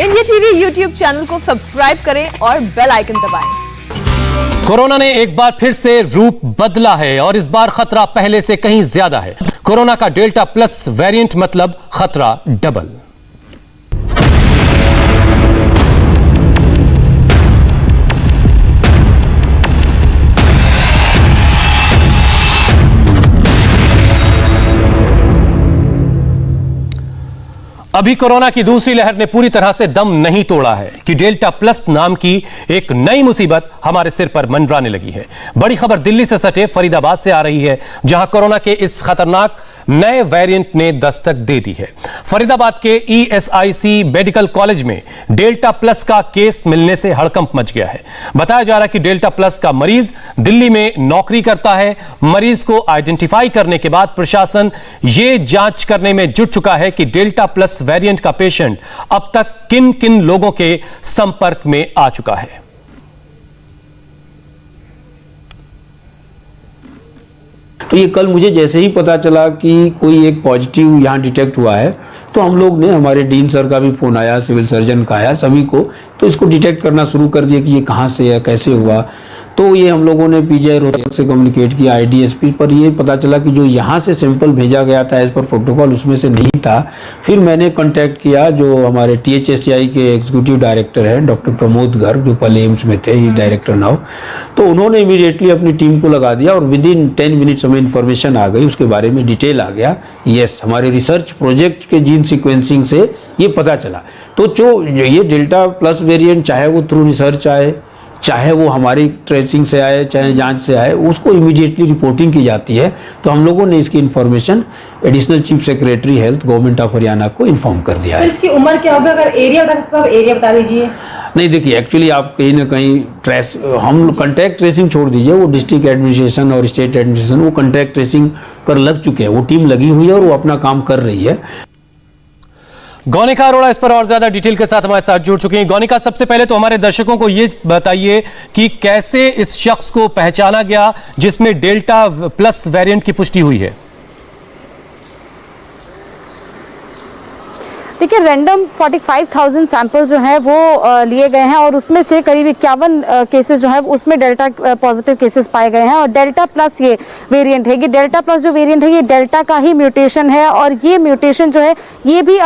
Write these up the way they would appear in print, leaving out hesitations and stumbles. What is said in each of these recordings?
India TV YouTube channel को subscribe करें और बेल आइकन दबाएं। कोरोना ने एक बार फिर से रूप बदला है और इस बार खतरा पहले से कहीं ज्यादा है। कोरोना का डेल्टा प्लस वेरिएंट मतलब खतरा डबल। अभी कोरोना की दूसरी लहर ने पूरी तरह से दम नहीं तोड़ा है कि डेल्टा प्लस नाम की एक नई मुसीबत हमारे सिर पर मंडराने लगी है। बड़ी खबर दिल्ली से सटे फरीदाबाद से आ रही है, जहां कोरोना के इस खतरनाक नए वेरिएंट ने दस्तक दे दी है। फरीदाबाद के ईएसआईसी मेडिकल कॉलेज में डेल्टा प्लस का केस मिलने से हड़कंप मच गया है। बताया जा रहा है कि डेल्टा प्लस का मरीज दिल्ली में नौकरी करता है। मरीज को आइडेंटिफाई करने के बाद प्रशासन यह जांच करने में जुट चुका है कि डेल्टा प्लस वेरिएंट का पेशेंट अब तक किन किन लोगों के संपर्क में आ चुका है। तो ये कल मुझे जैसे ही पता चला कि कोई एक पॉजिटिव यहाँ डिटेक्ट हुआ है, तो हम लोग ने, हमारे डीन सर का भी फोन आया, सिविल सर्जन का आया, सभी को, तो इसको डिटेक्ट करना शुरू कर दिया कि ये कहाँ से है, कैसे हुआ। तो ये हम लोगों ने पीजीआई रोहतक से कम्युनिकेट किया, आईडीएसपी पर। ये पता चला कि जो यहाँ से सैंपल भेजा गया था एज पर प्रोटोकॉल, उसमें से नहीं था। फिर मैंने कांटेक्ट किया जो हमारे टीएचएसटीआई के एग्जीक्यूटिव डायरेक्टर हैं, डॉक्टर प्रमोद गर्ग, जो पहले एम्स में थे, ही डायरेक्टर नाउ। तो उन्होंने इमीडिएटली अपनी टीम को लगा दिया और विद इन 10 मिनट्स हमें इन्फॉर्मेशन आ गई, उसके बारे में डिटेल आ गया। यस, हमारे रिसर्च प्रोजेक्ट के जीन सिक्वेंसिंग से ये पता चला। तो जो ये डेल्टा प्लस वेरिएंट, चाहे वो थ्रू रिसर्च आए, चाहे वो हमारी ट्रेसिंग से आए, चाहे जांच से आए, उसको इमीडिएटली रिपोर्टिंग की जाती है। तो हम लोगों ने इसकी information additional chief secretary health government of Haryana को इन्फॉर्म कर दिया है। तो इसकी उम्र क्या होगी? अगर एरिया बता सकते हो, एरिया बता दीजिए। नहीं, देखिए, एक्चुअली आप कहीं ना कहीं हम कॉन्टैक्ट ट्रेसिंग छोड़ दीजिए, वो डिस्ट्रिक्ट एडमिनिस्ट्रेशन और स्टेट एडमिनिस्ट्रेशन वो कॉन्टैक्ट ट्रेसिंग पर लग चुके हैं, वो टीम लगी हुई है और वो अपना काम कर रही है। गौनिका अरोड़ा इस पर और ज्यादा डिटेल के साथ हमारे साथ जुड़ चुकी हैं। गौनिका, सबसे पहले तो हमारे दर्शकों को यह बताइए कि कैसे इस शख्स को पहचाना गया जिसमें डेल्टा प्लस वेरिएंट की पुष्टि हुई है। देखिए, रैंडम 45,000 सैंपल्स जो हैं वो लिए गए हैं और उसमें से करीब 51 केसेस जो है उसमें डेल्टा पॉजिटिव केसेस पाए गए हैं। और डेल्टा प्लस ये वेरिएंट है, ये डेल्टा प्लस जो वेरिएंट है ये डेल्टा का ही म्यूटेशन है। और ये म्यूटेशन जो है ये भी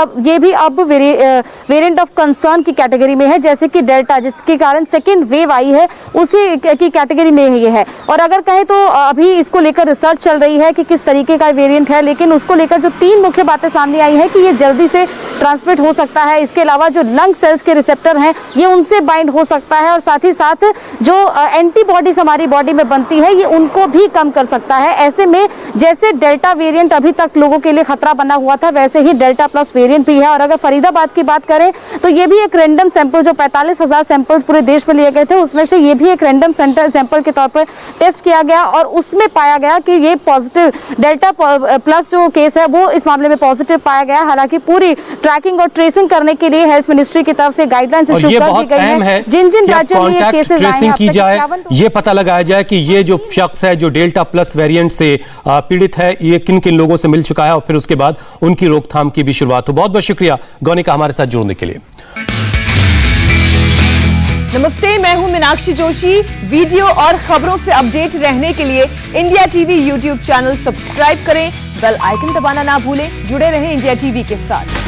अब वेरिएंट ऑफ कंसर्न की कैटेगरी में है, जैसे कि डेल्टा जिसके कारण सेकेंड वेव आई है उसी की कैटेगरी में ये है। और अगर कहें तो अभी इसको लेकर रिसर्च चल रही है कि किस तरीके का वेरिएंट है, लेकिन उसको लेकर जो 3 मुख्य बातें सामने आई है कि ये जल्दी से ट्रांसमिट हो सकता है। इसके अलावा जो लंग सेल्स के रिसेप्टर हैं ये उनसे बाइंड हो सकता है और साथ ही साथ जो एंटीबॉडीज हमारी बॉडी में बनती है ये उनको भी कम कर सकता है। ऐसे में जैसे डेल्टा वेरिएंट अभी तक लोगों के लिए खतरा बना हुआ था, वैसे ही डेल्टा प्लस वेरिएंट भी है। और अगर फरीदाबाद की बात करें तो ये भी एक रैंडम सैंपल, जो 45,000 सैंपल्स पूरे देश में लिए गए थे, उसमें से ये भी एक रैंडम सैंपल के तौर पर टेस्ट किया गया और उसमें पाया गया कि ये पॉजिटिव डेल्टा प्लस जो केस है वो इस मामले में पॉजिटिव पाया गया। हालांकि पूरी ट्रैकिंग और ट्रेसिंग करने के लिए हेल्थ मिनिस्ट्री की तरफ से गाइडलाइंस इशू कर दी गई है। जिन राज्यों में ये केसेस आए हैं, की जाए, ये पता लगाया जाए कि ये जो शख्स है जो डेल्टा प्लस वेरिएंट से पीड़ित है, ये किन किन लोगों से मिल चुका है और फिर उसके बाद उनकी रोकथाम की भी शुरुआत हो। बहुत बहुत शुक्रिया गौनिका हमारे साथ जुड़ने के लिए। नमस्ते, मैं हूं मीनाक्षी जोशी। वीडियो और खबरों से अपडेट रहने के लिए India TV YouTube channel subscribe करें, बेल आइकन दबाना ना भूलें। जुड़े रहें इंडिया टीवी के साथ।